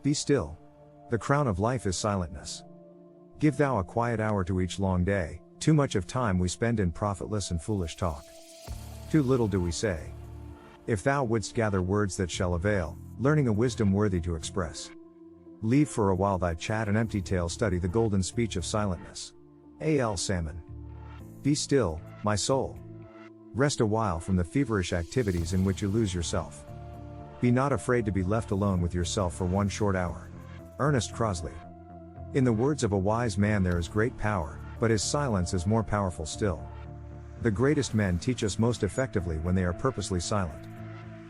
Be still. The crown of life is silentness. Give thou a quiet hour to each long day. Too much of time we spend in profitless and foolish talk. Too little do we say. If thou wouldst gather words that shall avail, learning a wisdom worthy to express. Leave for a while thy chat and empty tale, study the golden speech of silentness. A.L. Salmon. Be still, my soul. Rest a while from the feverish activities in which you lose yourself. Be not afraid to be left alone with yourself for one short hour. Ernest Crosley. In the words of a wise man there is great power, but his silence is more powerful still. The greatest men teach us most effectively when they are purposely silent.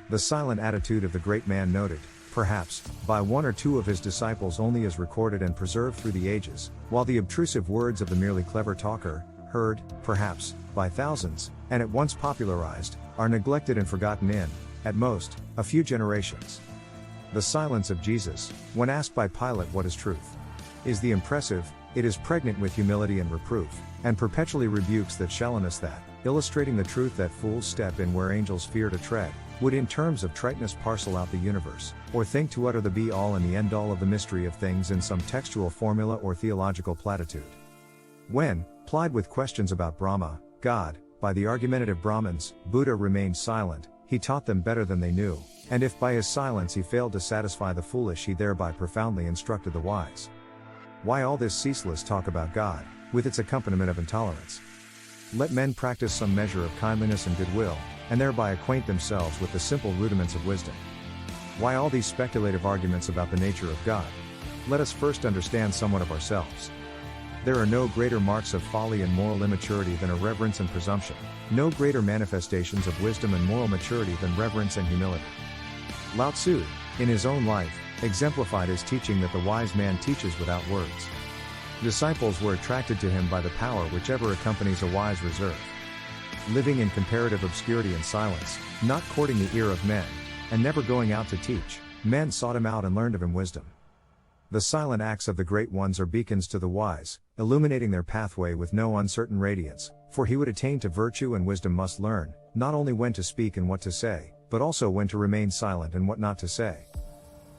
The silent attitude of the great man, noted, perhaps, by one or two of his disciples only, is recorded and preserved through the ages, while the obtrusive words of the merely clever talker, heard, perhaps, by thousands, and at once popularized, are neglected and forgotten in, at most, a few generations. The silence of Jesus, when asked by Pilate what is truth, is the impressive. It is pregnant with humility and reproof, and perpetually rebukes that shallowness that, illustrating the truth that fools step in where angels fear to tread, would in terms of triteness parcel out the universe, or think to utter the be-all and the end-all of the mystery of things in some textual formula or theological platitude. When, plied with questions about Brahma, God, by the argumentative Brahmins, Buddha remained silent. He taught them better than they knew, and if by his silence he failed to satisfy the foolish, he thereby profoundly instructed the wise. Why all this ceaseless talk about God, with its accompaniment of intolerance? Let men practice some measure of kindliness and goodwill, and thereby acquaint themselves with the simple rudiments of wisdom. Why all these speculative arguments about the nature of God? Let us first understand somewhat of ourselves. There are no greater marks of folly and moral immaturity than irreverence and presumption, no greater manifestations of wisdom and moral maturity than reverence and humility. Lao Tzu, in his own life, exemplified his teaching that the wise man teaches without words. Disciples were attracted to him by the power which ever accompanies a wise reserve. Living in comparative obscurity and silence, not courting the ear of men, and never going out to teach, men sought him out and learned of him wisdom. The silent acts of the great ones are beacons to the wise, illuminating their pathway with no uncertain radiance, for he would attain to virtue and wisdom must learn, not only when to speak and what to say, but also when to remain silent and what not to say.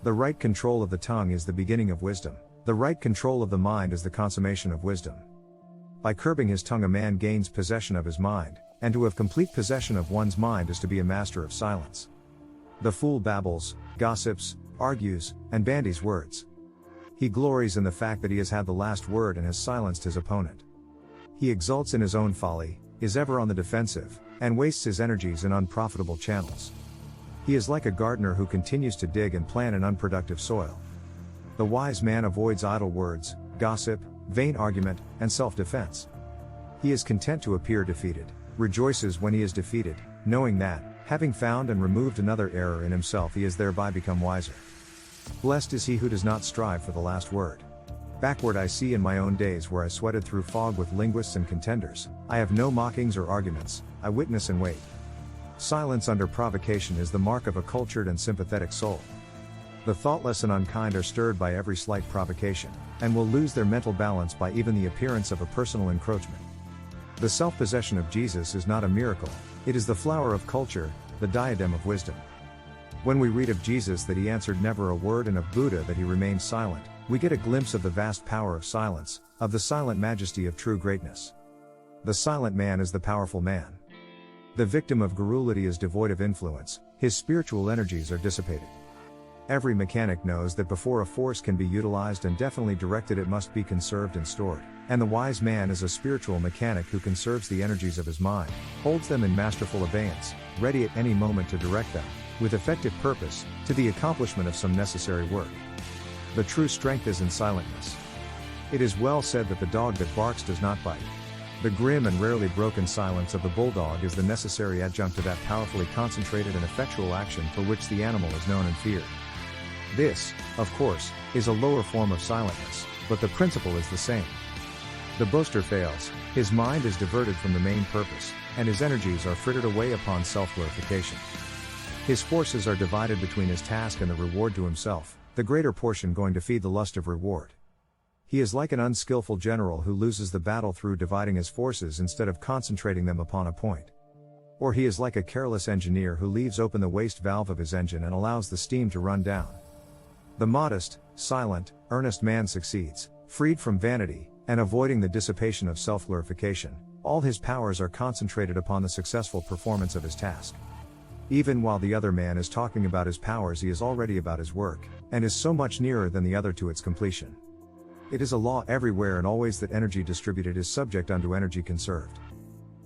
The right control of the tongue is the beginning of wisdom. The right control of the mind is the consummation of wisdom. By curbing his tongue a man gains possession of his mind, and to have complete possession of one's mind is to be a master of silence. The fool babbles, gossips, argues, and bandies words. He glories in the fact that he has had the last word and has silenced his opponent. He exults in his own folly, is ever on the defensive, and wastes his energies in unprofitable channels. He is like a gardener who continues to dig and plant in unproductive soil. The wise man avoids idle words, gossip, vain argument, and self-defense. He is content to appear defeated, rejoices when he is defeated, knowing that, having found and removed another error in himself, he has thereby become wiser. Blessed is he who does not strive for the last word. Backward I see in my own days where I sweated through fog with linguists and contenders, I have no mockings or arguments, I witness and wait. Silence under provocation is the mark of a cultured and sympathetic soul. The thoughtless and unkind are stirred by every slight provocation, and will lose their mental balance by even the appearance of a personal encroachment. The self-possession of Jesus is not a miracle, it is the flower of culture, the diadem of wisdom. When we read of Jesus that he answered never a word and of Buddha that he remained silent, we get a glimpse of the vast power of silence, of the silent majesty of true greatness. The silent man is the powerful man. The victim of garrulity is devoid of influence, his spiritual energies are dissipated. Every mechanic knows that before a force can be utilized and definitely directed it must be conserved and stored, and the wise man is a spiritual mechanic who conserves the energies of his mind, holds them in masterful abeyance, ready at any moment to direct them, with effective purpose, to the accomplishment of some necessary work. The true strength is in silentness. It is well said that the dog that barks does not bite. The grim and rarely broken silence of the bulldog is the necessary adjunct to that powerfully concentrated and effectual action for which the animal is known and feared. This, of course, is a lower form of silentness, but the principle is the same. The boaster fails, his mind is diverted from the main purpose, and his energies are frittered away upon self-glorification. His forces are divided between his task and the reward to himself, the greater portion going to feed the lust of reward. He is like an unskillful general who loses the battle through dividing his forces instead of concentrating them upon a point. Or he is like a careless engineer who leaves open the waste valve of his engine and allows the steam to run down. The modest, silent, earnest man succeeds, freed from vanity, and avoiding the dissipation of self-glorification. All his powers are concentrated upon the successful performance of his task. Even while the other man is talking about his powers, he is already about his work, and is so much nearer than the other to its completion. It is a law everywhere and always that energy distributed is subject unto energy conserved.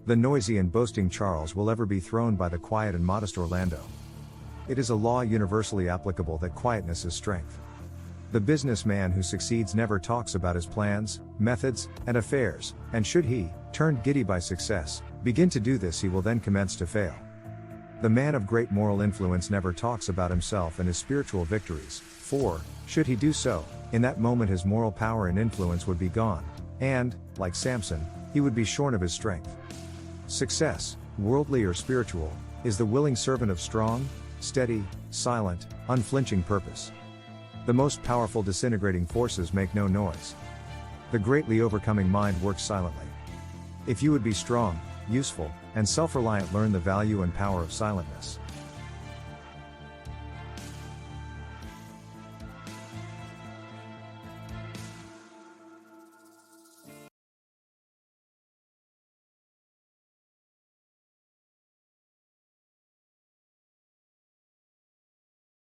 The noisy and boasting Charles will ever be thrown by the quiet and modest Orlando. It is a law universally applicable that quietness is strength. The businessman who succeeds never talks about his plans, methods, and affairs, and should he, turned giddy by success, begin to do this, he will then commence to fail. The man of great moral influence never talks about himself and his spiritual victories, for, should he do so, in that moment his moral power and influence would be gone, and, like Samson, he would be shorn of his strength. Success, worldly or spiritual, is the willing servant of strong, steady, silent, unflinching purpose. The most powerful disintegrating forces make no noise. The greatly overcoming mind works silently. If you would be strong, useful, and self-reliant, learn the value and power of silentness.